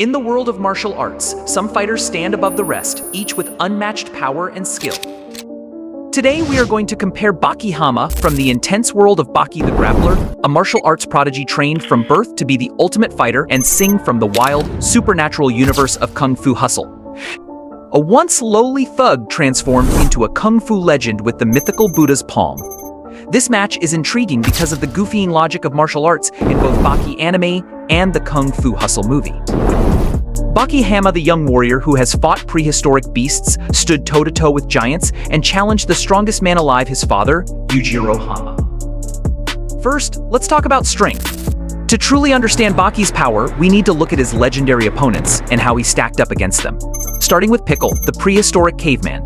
In the world of martial arts, some fighters stand above the rest, each with unmatched power and skill. Today we are going to compare Baki Hama from the intense world of Baki the Grappler, a martial arts prodigy trained from birth to be the ultimate fighter, and Sing from the wild, supernatural universe of Kung Fu Hustle. A once lowly thug transformed into a Kung Fu legend with the mythical Buddha's palm. This match is intriguing because of the goofying logic of martial arts in both Baki anime and the Kung Fu Hustle movie. Baki Hama, the young warrior who has fought prehistoric beasts, stood toe-to-toe with giants, and challenged the strongest man alive, his father, Yujiro Hama. First, let's talk about strength. To truly understand Baki's power, we need to look at his legendary opponents and how he stacked up against them. Starting with Pickle, the prehistoric caveman.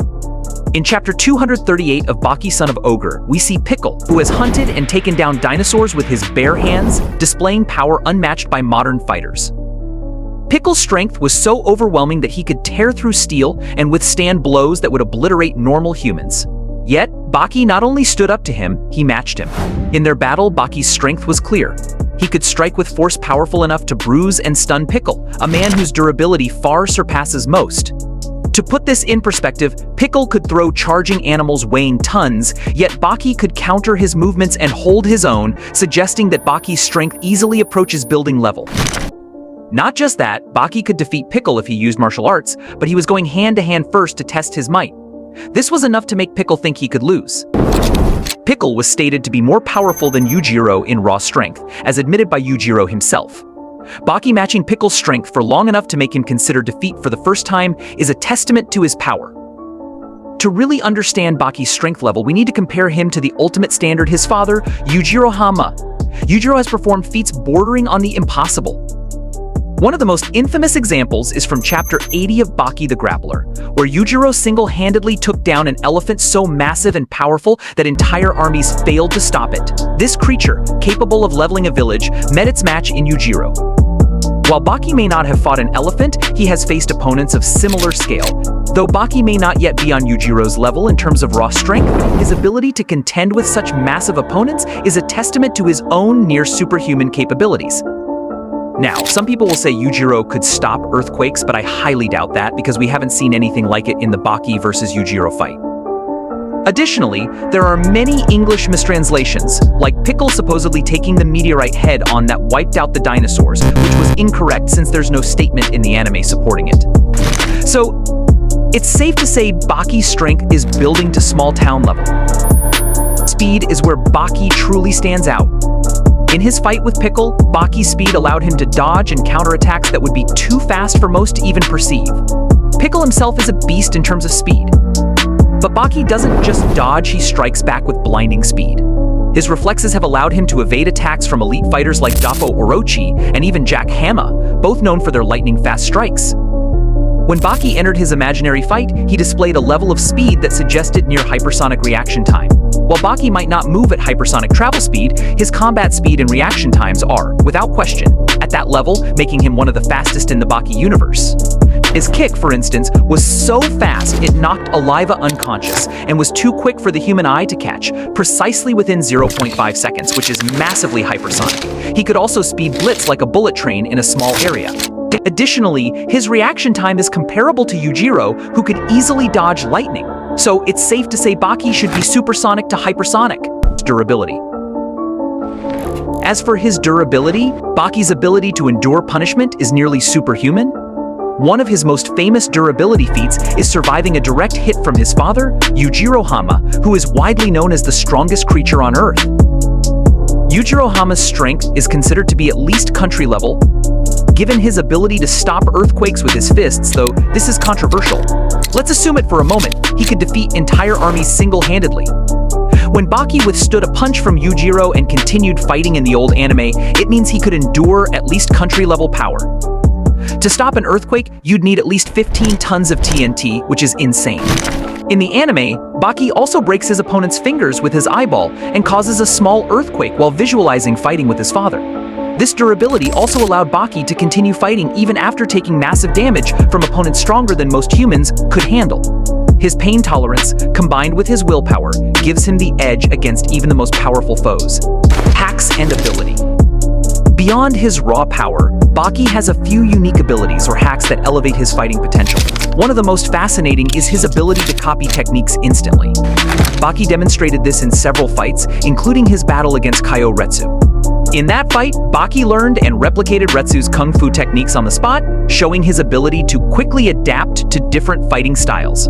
In chapter 238 of Baki Son of Ogre, we see Pickle, who has hunted and taken down dinosaurs with his bare hands, displaying power unmatched by modern fighters. Pickle's strength was so overwhelming that he could tear through steel and withstand blows that would obliterate normal humans. Yet, Baki not only stood up to him, he matched him. In their battle, Baki's strength was clear. He could strike with force powerful enough to bruise and stun Pickle, a man whose durability far surpasses most. To put this in perspective, Pickle could throw charging animals weighing tons, yet Baki could counter his movements and hold his own, suggesting that Baki's strength easily approaches building level. Not just that, Baki could defeat Pickle if he used martial arts, but he was going hand-to-hand first to test his might. This was enough to make Pickle think he could lose. Pickle was stated to be more powerful than Yujiro in raw strength, as admitted by Yujiro himself. Baki matching Pickle's strength for long enough to make him consider defeat for the first time is a testament to his power. To really understand Baki's strength level, we need to compare him to the ultimate standard, his father, Yujiro Hama. Yujiro has performed feats bordering on the impossible. One of the most infamous examples is from chapter 80 of Baki the Grappler, where Yujiro single-handedly took down an elephant so massive and powerful that entire armies failed to stop it. This creature, capable of leveling a village, met its match in Yujiro. While Baki may not have fought an elephant, he has faced opponents of similar scale. Though Baki may not yet be on Yujiro's level in terms of raw strength, his ability to contend with such massive opponents is a testament to his own near-superhuman capabilities. Now, some people will say Yujiro could stop earthquakes, but I highly doubt that because we haven't seen anything like it in the Baki versus Yujiro fight. Additionally, there are many English mistranslations, like Pickle supposedly taking the meteorite head on that wiped out the dinosaurs, which was incorrect since there's no statement in the anime supporting it. So, it's safe to say Baki's strength is building to small town level. Speed is where Baki truly stands out. In his fight with Pickle, Baki's speed allowed him to dodge and counter attacks that would be too fast for most to even perceive. Pickle himself is a beast in terms of speed. But Baki doesn't just dodge, he strikes back with blinding speed. His reflexes have allowed him to evade attacks from elite fighters like Doppo Orochi and even Jack Hama, both known for their lightning-fast strikes. When Baki entered his imaginary fight, he displayed a level of speed that suggested near hypersonic reaction time. While Baki might not move at hypersonic travel speed, his combat speed and reaction times are, without question, at that level, making him one of the fastest in the Baki universe. His kick, for instance, was so fast it knocked Aliva unconscious and was too quick for the human eye to catch, precisely within 0.5 seconds, which is massively hypersonic. He could also speed blitz like a bullet train in a small area. Additionally, his reaction time is comparable to Yujiro, who could easily dodge lightning. So it's safe to say Baki should be supersonic to hypersonic. Durability. As for his durability, Baki's ability to endure punishment is nearly superhuman. One of his most famous durability feats is surviving a direct hit from his father, Yujiro Hama, who is widely known as the strongest creature on Earth. Yujiro Hama's strength is considered to be at least country level. Given his ability to stop earthquakes with his fists, though, this is controversial. Let's assume it for a moment, he could defeat entire armies single-handedly. When Baki withstood a punch from Yujiro and continued fighting in the old anime, it means he could endure at least country-level power. To stop an earthquake, you'd need at least 15 tons of TNT, which is insane. In the anime, Baki also breaks his opponent's fingers with his eyeball and causes a small earthquake while visualizing fighting with his father. This durability also allowed Baki to continue fighting even after taking massive damage from opponents stronger than most humans could handle. His pain tolerance, combined with his willpower, gives him the edge against even the most powerful foes. Hacks and ability. Beyond his raw power, Baki has a few unique abilities or hacks that elevate his fighting potential. One of the most fascinating is his ability to copy techniques instantly. Baki demonstrated this in several fights, including his battle against Kyo Retsu. In that fight, Baki learned and replicated Retsu's kung fu techniques on the spot, showing his ability to quickly adapt to different fighting styles.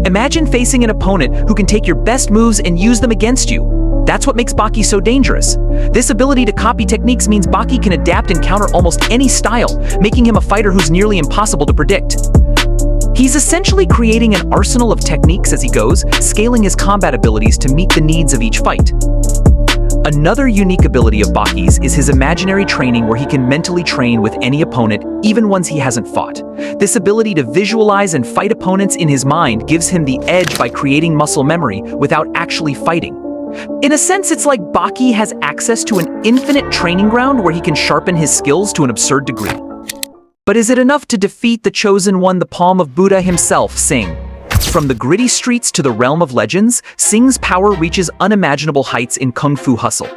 Imagine facing an opponent who can take your best moves and use them against you. That's what makes Baki so dangerous. This ability to copy techniques means Baki can adapt and counter almost any style, making him a fighter who's nearly impossible to predict. He's essentially creating an arsenal of techniques as he goes, scaling his combat abilities to meet the needs of each fight. Another unique ability of Baki's is his imaginary training, where he can mentally train with any opponent, even ones he hasn't fought. This ability to visualize and fight opponents in his mind gives him the edge by creating muscle memory without actually fighting. In a sense, it's like Baki has access to an infinite training ground where he can sharpen his skills to an absurd degree. But is it enough to defeat the Chosen One, the palm of Buddha himself, Sing? From the gritty streets to the realm of legends, Sing's power reaches unimaginable heights in Kung Fu Hustle.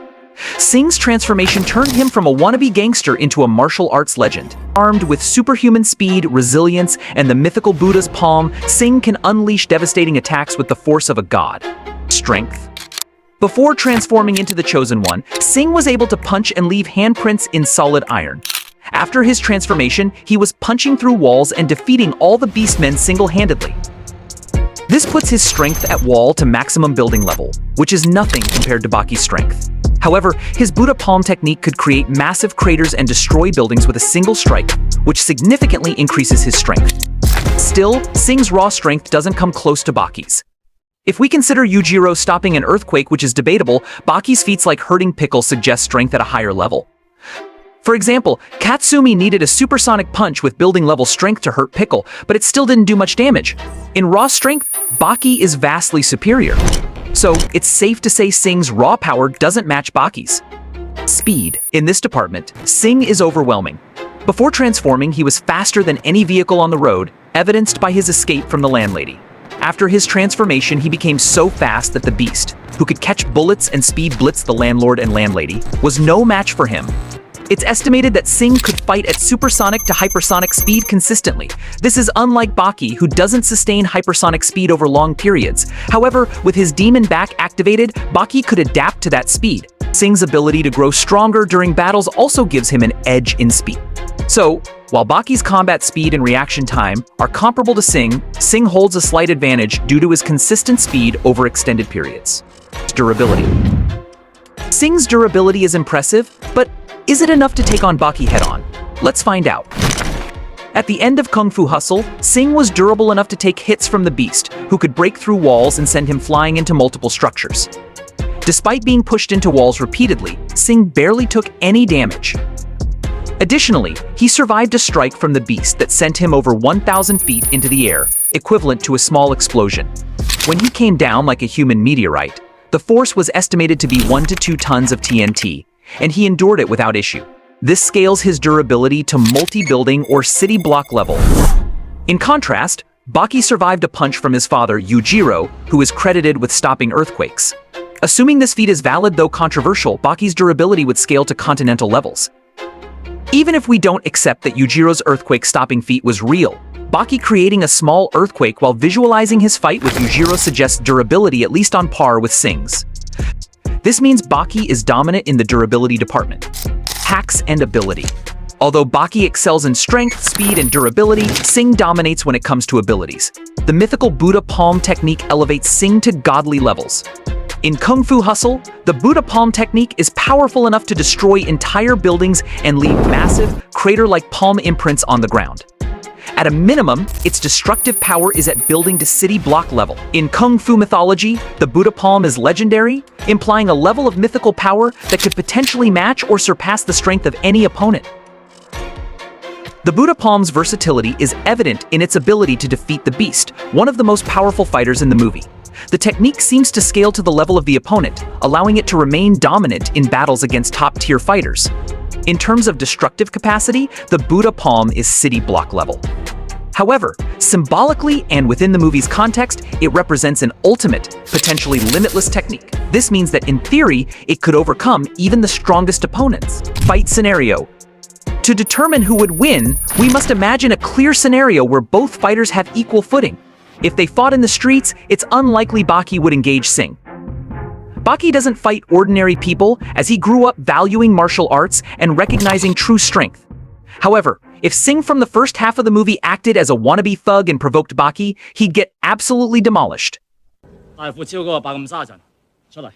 Sing's transformation turned him from a wannabe gangster into a martial arts legend. Armed with superhuman speed, resilience, and the mythical Buddha's palm, Sing can unleash devastating attacks with the force of a god. Strength. Before transforming into the Chosen One, Sing was able to punch and leave handprints in solid iron. After his transformation, he was punching through walls and defeating all the beastmen single-handedly. This puts his strength at wall to maximum building level, which is nothing compared to Baki's strength. However, his Buddha palm technique could create massive craters and destroy buildings with a single strike, which significantly increases his strength. Still, Sing's raw strength doesn't come close to Baki's. If we consider Yujiro stopping an earthquake, which is debatable, Baki's feats like hurting Pickle suggest strength at a higher level. For example, Katsumi needed a supersonic punch with building level strength to hurt Pickle, but it still didn't do much damage. In raw strength, Baki is vastly superior. So it's safe to say Sing's raw power doesn't match Baki's. Speed. In this department, Sing is overwhelming. Before transforming, he was faster than any vehicle on the road, evidenced by his escape from the landlady. After his transformation, he became so fast that the Beast, who could catch bullets and speed blitz the landlord and landlady, was no match for him. It's estimated that Sing could fight at supersonic to hypersonic speed consistently. This is unlike Baki, who doesn't sustain hypersonic speed over long periods. However, with his demon back activated, Baki could adapt to that speed. Sing's ability to grow stronger during battles also gives him an edge in speed. So, while Baki's combat speed and reaction time are comparable to Sing holds a slight advantage due to his consistent speed over extended periods. Durability. Sing's durability is impressive, but is it enough to take on Baki head-on? Let's find out. At the end of Kung Fu Hustle, Sing was durable enough to take hits from the Beast, who could break through walls and send him flying into multiple structures. Despite being pushed into walls repeatedly, Sing barely took any damage. Additionally, he survived a strike from the Beast that sent him over 1,000 feet into the air, equivalent to a small explosion. When he came down like a human meteorite, the force was estimated to be 1 to 2 tons of TNT, and he endured it without issue. This scales his durability to multi-building or city block level. In contrast, Baki survived a punch from his father, Yujiro, who is credited with stopping earthquakes. Assuming this feat is valid, though controversial, Baki's durability would scale to continental levels. Even if we don't accept that Yujiro's earthquake-stopping feat was real, Baki creating a small earthquake while visualizing his fight with Yujiro suggests durability at least on par with Sing's. This means Baki is dominant in the durability department. Hacks and ability. Although Baki excels in strength, speed, and durability, Sing dominates when it comes to abilities. The mythical Buddha palm technique elevates Sing to godly levels. In Kung Fu Hustle, the Buddha palm technique is powerful enough to destroy entire buildings and leave massive, crater-like palm imprints on the ground. At a minimum, its destructive power is at building to city block level. In Kung Fu mythology, the Buddha palm is legendary, implying a level of mythical power that could potentially match or surpass the strength of any opponent. The Buddha palm's versatility is evident in its ability to defeat the Beast, one of the most powerful fighters in the movie. The technique seems to scale to the level of the opponent, allowing it to remain dominant in battles against top-tier fighters. In terms of destructive capacity, the Buddha palm is city block level. However, symbolically and within the movie's context, it represents an ultimate, potentially limitless technique. This means that in theory, it could overcome even the strongest opponents. Fight scenario. To determine who would win, we must imagine a clear scenario where both fighters have equal footing. If they fought in the streets, it's unlikely Baki would engage Sing. Baki doesn't fight ordinary people, as he grew up valuing martial arts and recognizing true strength. However, if Sing from the first half of the movie acted as a wannabe thug and provoked Baki, he'd get absolutely demolished. 大副超嗰個白咁沙塵，出嚟！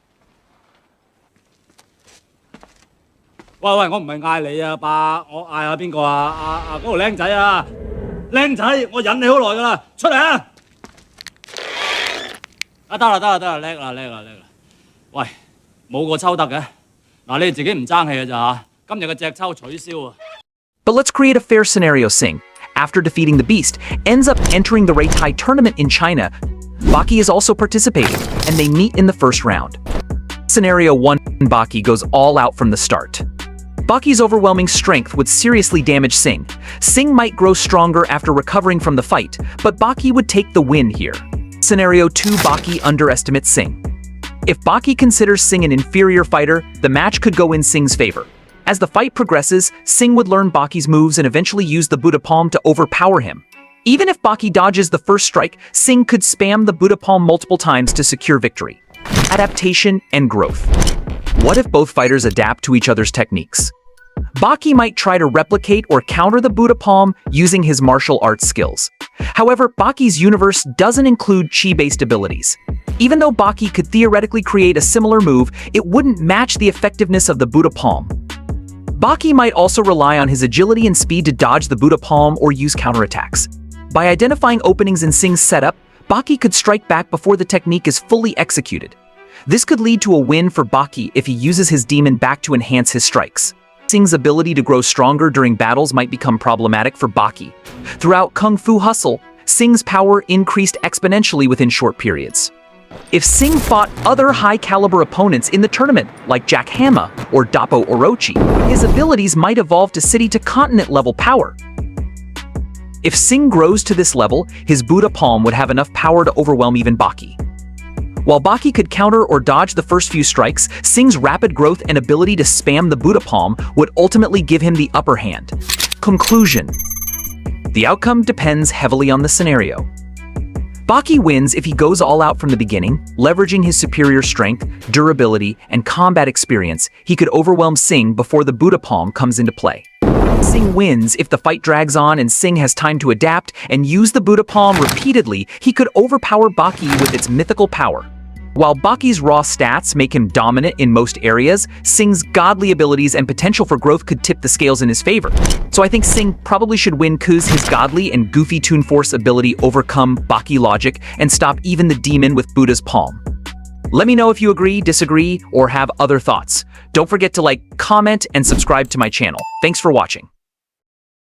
喂，我唔係嗌你啊，伯，我嗌下邊個啊？嗰條僆仔啊，僆仔，我忍你好耐噶啦，出嚟啊！得啦，叻啦！喂，冇個抽得嘅，嗱你哋自己唔爭氣嘅咋嚇？今日嘅隻抽取消啊！ But let's create a fair scenario. Sing, after defeating the Beast, ends up entering the Reitai tournament in China. Baki is also participating, and they meet in the first round. Scenario 1, Baki goes all out from the start. Baki's overwhelming strength would seriously damage Sing. Sing might grow stronger after recovering from the fight, but Baki would take the win here. Scenario 2, Baki underestimates Sing. If Baki considers Sing an inferior fighter, the match could go in Sing's favor. As the fight progresses, Sing would learn Baki's moves and eventually use the Buddha palm to overpower him. Even if Baki dodges the first strike, Sing could spam the Buddha palm multiple times to secure victory. Adaptation and growth. What if both fighters adapt to each other's techniques? Baki might try to replicate or counter the Buddha palm using his martial arts skills. However, Baki's universe doesn't include chi-based abilities. Even though Baki could theoretically create a similar move, it wouldn't match the effectiveness of the Buddha palm. Baki might also rely on his agility and speed to dodge the Buddha palm or use counterattacks. By identifying openings in Sing's setup, Baki could strike back before the technique is fully executed. This could lead to a win for Baki if he uses his demon back to enhance his strikes. Sing's ability to grow stronger during battles might become problematic for Baki. Throughout Kung Fu Hustle, Sing's power increased exponentially within short periods. If Sing fought other high-caliber opponents in the tournament, like Jack Hama or Doppo Orochi, his abilities might evolve to city-to-continent level power. If Sing grows to this level, his Buddha palm would have enough power to overwhelm even Baki. While Baki could counter or dodge the first few strikes, Sing's rapid growth and ability to spam the Buddha palm would ultimately give him the upper hand. Conclusion. The outcome depends heavily on the scenario. Baki wins if he goes all out from the beginning, leveraging his superior strength, durability, and combat experience. He could overwhelm Sing before the Buddha palm comes into play. Sing wins if the fight drags on and Sing has time to adapt and use the Buddha palm repeatedly. He could overpower Baki with its mythical power. While Baki's raw stats make him dominant in most areas, Sing's godly abilities and potential for growth could tip the scales in his favor. So I think Sing probably should win cause his godly and goofy Toon Force ability overcome Baki logic and stop even the demon with Buddha's palm. Let me know if you agree, disagree, or have other thoughts. Don't forget to like, comment, and subscribe to my channel. Thanks for watching.